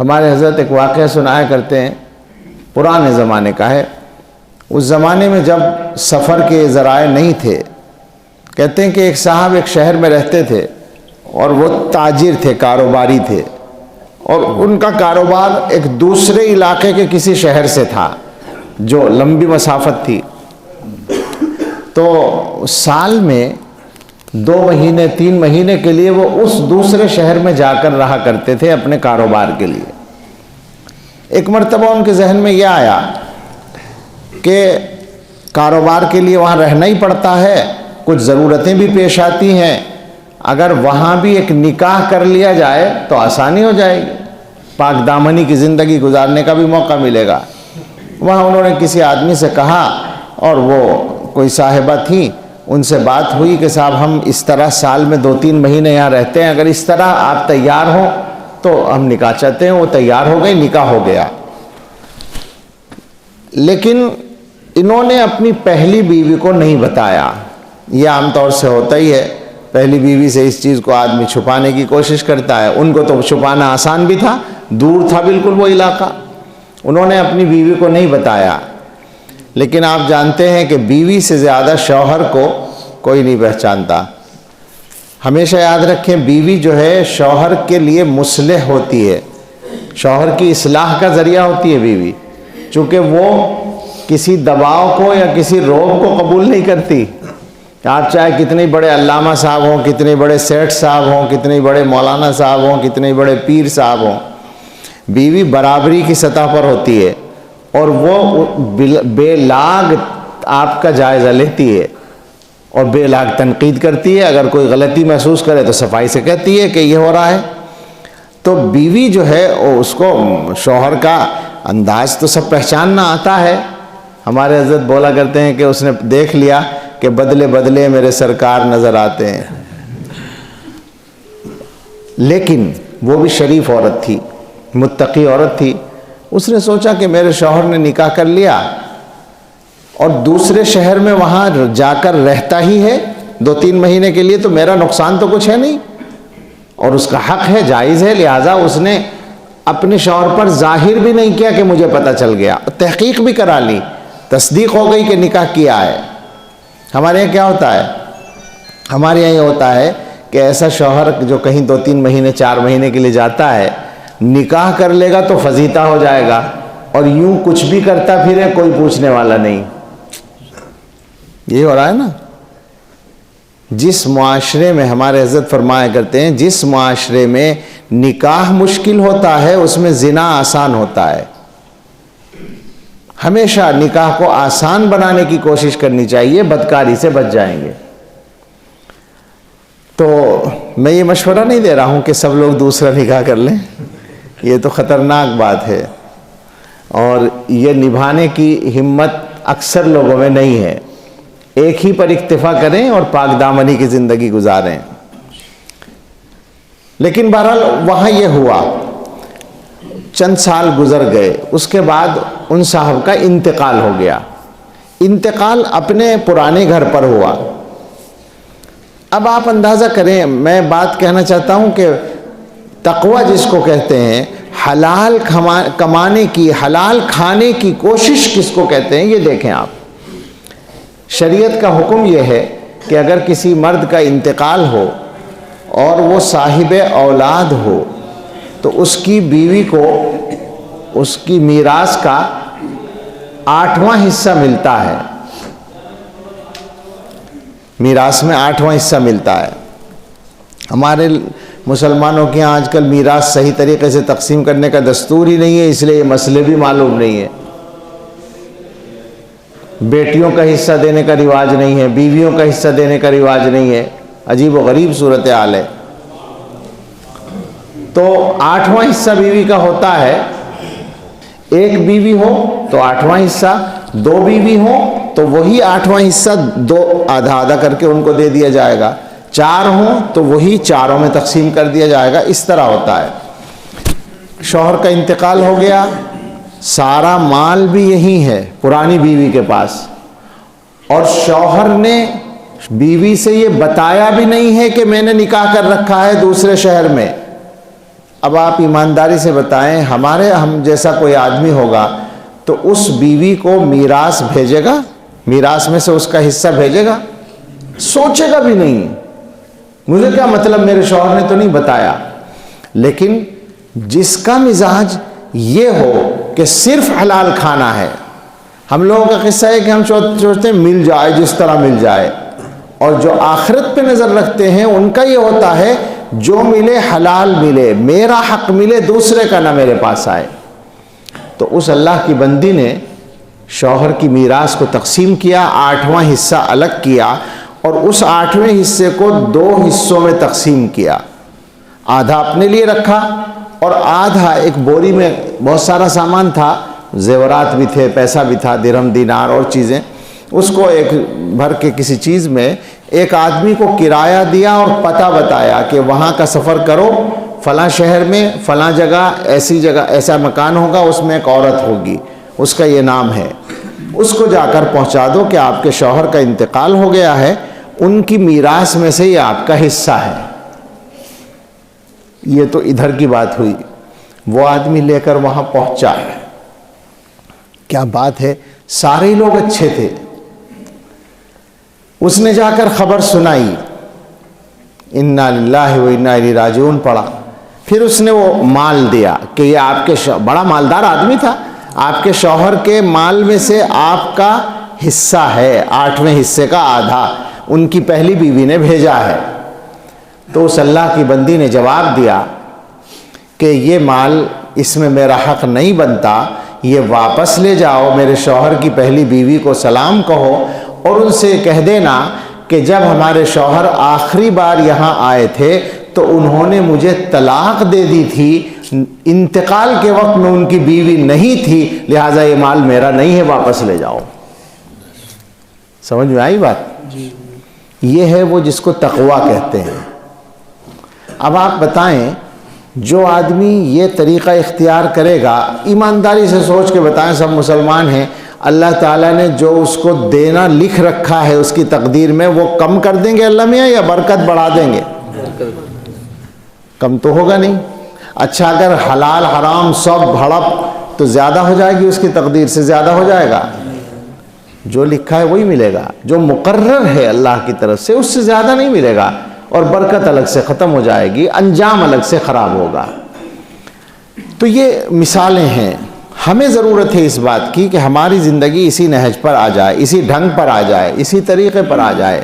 ہمارے حضرت ایک واقعہ سنایا کرتے ہیں، پرانے زمانے کا ہے۔ اس زمانے میں جب سفر کے ذرائع نہیں تھے، کہتے ہیں کہ ایک صاحب ایک شہر میں رہتے تھے اور وہ تاجر تھے، کاروباری تھے، اور ان کا کاروبار ایک دوسرے علاقے کے کسی شہر سے تھا جو لمبی مسافت تھی۔ تو سال میں 2 مہینے 3 مہینے کے لیے وہ اس دوسرے شہر میں جا کر رہا کرتے تھے اپنے کاروبار کے لیے۔ ایک مرتبہ ان کے ذہن میں یہ آیا کہ کاروبار کے لیے وہاں رہنا ہی پڑتا ہے، کچھ ضرورتیں بھی پیش آتی ہیں، اگر وہاں بھی ایک نکاح کر لیا جائے تو آسانی ہو جائے گی، پاک دامنی کی زندگی گزارنے کا بھی موقع ملے گا۔ وہاں انہوں نے کسی آدمی سے کہا، اور وہ کوئی صاحبہ تھیں، ان سے بات ہوئی کہ صاحب ہم اس طرح سال میں 2-3 مہینے یہاں رہتے ہیں، اگر اس طرح آپ تیار ہوں تو ہم نکاح چاہتے ہیں۔ وہ تیار ہو گئی، نکاح ہو گیا۔ لیکن انہوں نے اپنی پہلی بیوی کو نہیں بتایا۔ یہ عام طور سے ہوتا ہی ہے، پہلی بیوی سے اس چیز کو آدمی چھپانے کی کوشش کرتا ہے۔ ان کو تو چھپانا آسان بھی تھا، دور تھا بالکل وہ علاقہ، انہوں نے اپنی بیوی کو نہیں بتایا۔ لیکن آپ جانتے ہیں کہ بیوی سے زیادہ شوہر کو کوئی نہیں پہچانتا۔ ہمیشہ یاد رکھیں، بیوی جو ہے شوہر کے لیے مصلح ہوتی ہے، شوہر کی اصلاح کا ذریعہ ہوتی ہے بیوی، چونکہ وہ کسی دباؤ کو یا کسی روب کو قبول نہیں کرتی۔ آپ چاہے کتنے بڑے علامہ صاحب ہوں، کتنے بڑے سیٹھ صاحب ہوں، کتنے بڑے مولانا صاحب ہوں، کتنے بڑے پیر صاحب ہوں، بیوی برابری کی سطح پر ہوتی ہے، اور وہ بے لاگ آپ کا جائزہ لیتی ہے اور بے لاگ تنقید کرتی ہے۔ اگر کوئی غلطی محسوس کرے تو صفائی سے کہتی ہے کہ یہ ہو رہا ہے۔ تو بیوی جو ہے اس کو شوہر کا انداز تو سب پہچاننا آتا ہے۔ ہمارے حضرت بولا کرتے ہیں کہ اس نے دیکھ لیا کہ بدلے بدلے میرے سرکار نظر آتے ہیں، لیکن وہ بھی شریف عورت تھی، متقی عورت تھی۔ اس نے سوچا کہ میرے شوہر نے نکاح کر لیا اور دوسرے شہر میں وہاں جا کر رہتا ہی ہے 2-3 مہینے کے لیے، تو میرا نقصان تو کچھ ہے نہیں، اور اس کا حق ہے، جائز ہے۔ لہٰذا اس نے اپنے شوہر پر ظاہر بھی نہیں کیا کہ مجھے پتہ چل گیا، تحقیق بھی کرا لی، تصدیق ہو گئی کہ نکاح کیا ہے۔ ہمارے یہاں کیا ہوتا ہے؟ ہمارے یہاں یہ ہوتا ہے کہ ایسا شوہر جو کہیں 2-3 مہینے 4 مہینے کے لیے جاتا ہے، نکاح کر لے گا تو فضیحت ہو جائے گا، اور یوں کچھ بھی کرتا پھرے کوئی پوچھنے والا نہیں۔ یہ ہو رہا ہے نا۔ جس معاشرے میں، ہمارے حضرت فرمایا کرتے ہیں، جس معاشرے میں نکاح مشکل ہوتا ہے اس میں زنا آسان ہوتا ہے۔ ہمیشہ نکاح کو آسان بنانے کی کوشش کرنی چاہیے، بدکاری سے بچ جائیں گے۔ تو میں یہ مشورہ نہیں دے رہا ہوں کہ سب لوگ دوسرا نکاح کر لیں، یہ تو خطرناک بات ہے، اور یہ نبھانے کی ہمت اکثر لوگوں میں نہیں ہے۔ ایک ہی پر اکتفا کریں اور پاک دامنی کی زندگی گزاریں۔ لیکن بہرحال وہاں یہ ہوا، چند سال گزر گئے، اس کے بعد ان صاحب کا انتقال ہو گیا۔ انتقال اپنے پرانے گھر پر ہوا۔ اب آپ اندازہ کریں، میں بات کہنا چاہتا ہوں کہ تقوی جس کو کہتے ہیں، حلال کمانے کی، حلال کھانے کی کوشش کس کو کہتے ہیں، یہ دیکھیں آپ۔ شریعت کا حکم یہ ہے کہ اگر کسی مرد کا انتقال ہو اور وہ صاحب اولاد ہو تو اس کی بیوی کو اس کی میراث کا 8واں حصہ ملتا ہے، میراث میں 8واں حصہ ملتا ہے۔ ہمارے مسلمانوں کے یہاں آج کل میراث صحیح طریقے سے تقسیم کرنے کا دستور ہی نہیں ہے، اس لیے یہ مسئلے بھی معلوم نہیں ہے۔ بیٹیوں کا حصہ دینے کا رواج نہیں ہے، بیویوں کا حصہ دینے کا رواج نہیں ہے، عجیب و غریب صورتحال ہے۔ تو 8واں حصہ بیوی کا ہوتا ہے، ایک بیوی ہو تو 8واں حصہ، 2 بیوی ہو تو وہی 8واں حصہ 2 آدھا آدھا کر کے ان کو دے دیا جائے گا، 4 ہوں تو وہی 4 میں تقسیم کر دیا جائے گا۔ اس طرح ہوتا ہے۔ شوہر کا انتقال ہو گیا، سارا مال بھی یہی ہے پرانی بیوی کے پاس، اور شوہر نے بیوی سے یہ بتایا بھی نہیں ہے کہ میں نے نکاح کر رکھا ہے دوسرے شہر میں، اب آپ ایمانداری سے بتائیں، ہم جیسا کوئی آدمی ہوگا تو اس بیوی کو میراث بھیجے گا؟ میراث میں سے اس کا حصہ بھیجے گا؟ سوچے گا بھی نہیں، مجھے کیا مطلب، میرے شوہر نے تو نہیں بتایا۔ لیکن جس کا مزاج یہ ہو کہ صرف حلال کھانا ہے، ہم لوگوں کا قصہ ہے کہ ہم سوچتے ہیں مل جائے، جس طرح مل جائے، اور جو آخرت پہ نظر رکھتے ہیں ان کا یہ ہوتا ہے جو ملے حلال ملے، میرا حق ملے، دوسرے کا نہ میرے پاس آئے۔ تو اس اللہ کی بندی نے شوہر کی میراث کو تقسیم کیا، 8واں حصہ الگ کیا، اور اس 8ویں حصے کو 2 حصوں میں تقسیم کیا، آدھا اپنے لیے رکھا اور آدھا ایک بوری میں بہت سارا سامان تھا، زیورات بھی تھے، پیسہ بھی تھا، درہم دینار اور چیزیں، اس کو ایک بھر کے کسی چیز میں ایک آدمی کو کرایہ دیا اور پتہ بتایا کہ وہاں کا سفر کرو، فلاں شہر میں فلاں جگہ ایسا مکان ہوگا، اس میں ایک عورت ہوگی، اس کا یہ نام ہے، اس کو جا کر پہنچا دو کہ آپ کے شوہر کا انتقال ہو گیا ہے، ان کی میراث میں سے یہ آپ کا حصہ ہے۔ یہ تو ادھر کی بات ہوئی، وہ آدمی لے کر وہاں پہنچا ہے، کیا بات ہے، سارے لوگ اچھے تھے، اس نے جا کر خبر سنائی، انا للہ و انا الیہ راجعون پڑھا، پھر اس نے وہ مال دیا کہ یہ آپ کے بڑا مالدار آدمی تھا، آپ کے شوہر کے مال میں سے آپ کا حصہ ہے، 8ویں حصے کا آدھا ان کی پہلی بیوی نے بھیجا ہے۔ تو اس اللہ کی بندی نے جواب دیا کہ یہ مال، اس میں میرا حق نہیں بنتا، یہ واپس لے جاؤ، میرے شوہر کی پہلی بیوی کو سلام کہو اور ان سے کہہ دینا کہ جب ہمارے شوہر آخری بار یہاں آئے تھے تو انہوں نے مجھے طلاق دے دی تھی، انتقال کے وقت میں ان کی بیوی نہیں تھی، لہٰذا یہ مال میرا نہیں ہے، واپس لے جاؤ۔ سمجھ میں آئی بات؟ یہ ہے وہ جس کو تقویٰ کہتے ہیں۔ اب آپ بتائیں، جو آدمی یہ طریقہ اختیار کرے گا، ایمانداری سے سوچ کے بتائیں، سب مسلمان ہیں، اللہ تعالیٰ نے جو اس کو دینا لکھ رکھا ہے اس کی تقدیر میں، وہ کم کر دیں گے اللہ میاں یا برکت بڑھا دیں گے؟ کم تو ہوگا نہیں۔ اچھا، اگر حلال حرام سب ہڑپ تو زیادہ ہو جائے گی، اس کی تقدیر سے زیادہ ہو جائے گا؟ جو لکھا ہے وہی ملے گا، جو مقرر ہے اللہ کی طرف سے اس سے زیادہ نہیں ملے گا، اور برکت الگ سے ختم ہو جائے گی، انجام الگ سے خراب ہوگا۔ تو یہ مثالیں ہیں، ہمیں ضرورت ہے اس بات کی کہ ہماری زندگی اسی نہج پر آ جائے، اسی ڈھنگ پر آ جائے، اسی طریقے پر آ جائے۔